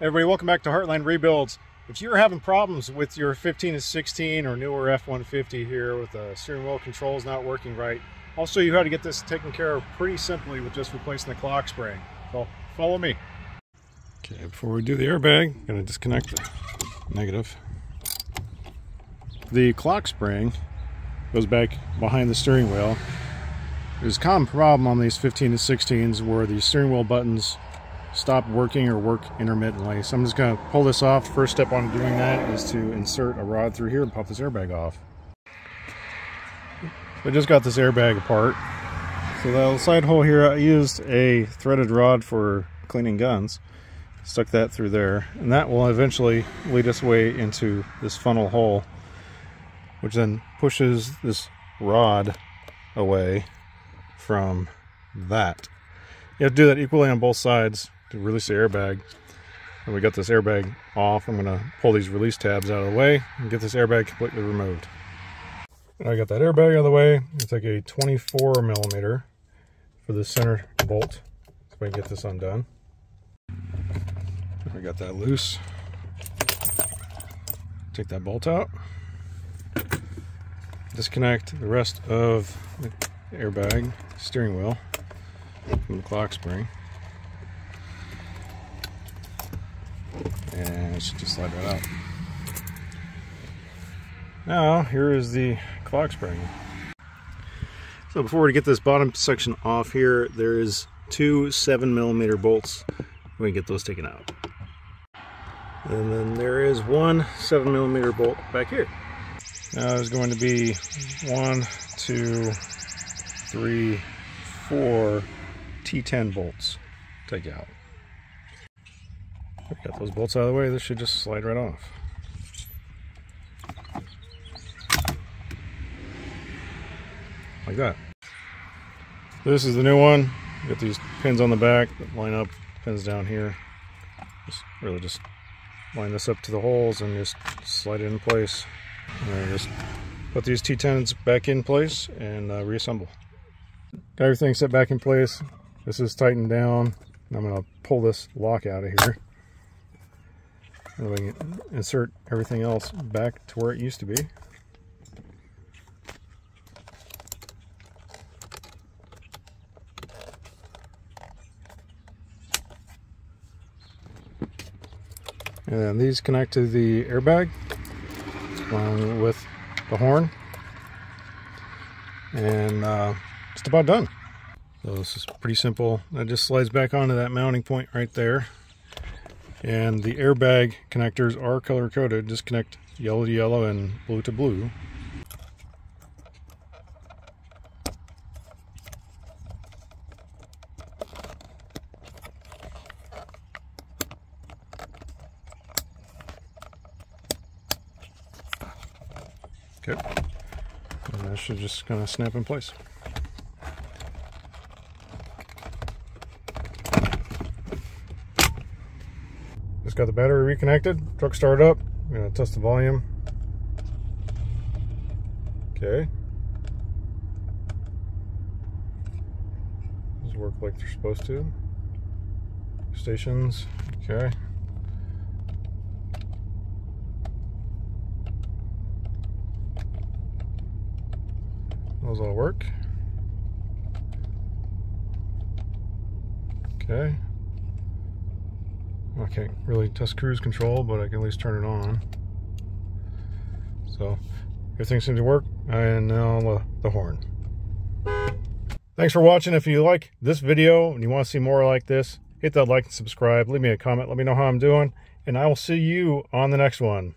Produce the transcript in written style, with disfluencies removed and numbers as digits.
Everybody, welcome back to Heartland Rebuilds. If you're having problems with your 15 to 16 or newer F150 here with the steering wheel controls not working right, I'll show you how to get this taken care of pretty simply with just replacing the clock spring. So follow me. Okay, before we do the airbag, I'm going to disconnect the negative. The clock spring goes back behind the steering wheel. There's a common problem on these 15 to 16s where the steering wheel buttons stop working or work intermittently. So I'm just going to pull this off. First step on doing that is to insert a rod through here and pop this airbag off. I just got this airbag apart. So the side hole here, I used a threaded rod for cleaning guns. Stuck that through there, and that will eventually lead us way into this funnel hole, which then pushes this rod away from that. You have to do that equally on both sides to release the airbag. And we got this airbag off. I'm going to pull these release tabs out of the way and get this airbag completely removed. And I got that airbag out of the way. I take a 24 millimeter for the center bolt so we can get this undone. I got that loose. Take that bolt out. Disconnect the rest of the airbag steering wheel from the clock spring. And it should just slide right out. Now, here is the clock spring. So before we get this bottom section off here, there is two 7 millimeter bolts. We can get those taken out. And then there is one 7 millimeter bolt back here. Now there's going to be 1, 2, 3, 4 T10 bolts to take out. Got those bolts out of the way, this should just slide right off. Like that. This is the new one. Got these pins on the back that line up, pins down here. Just line this up to the holes and just slide it in place. And then just put these T10s back in place and reassemble. Got everything set back in place. This is tightened down. And I'm going to pull this lock out of here. And we can insert everything else back to where it used to be. And then these connect to the airbag along with the horn. And just about done. So this is pretty simple. That just slides back onto that mounting point right there. And the airbag connectors are color coded. Just connect yellow to yellow and blue to blue. Okay. And that should just kind of snap in place. Just got the battery reconnected, truck started up. I'm going to test the volume. Okay. These work like they're supposed to. Stations, okay. Those all work. Okay. I can't really test cruise control, but I can at least turn it on. So everything seems to work. And now the horn. Thanks for watching. If you like this video and you want to see more like this, hit that like and subscribe. Leave me a comment. Let me know how I'm doing. And I will see you on the next one.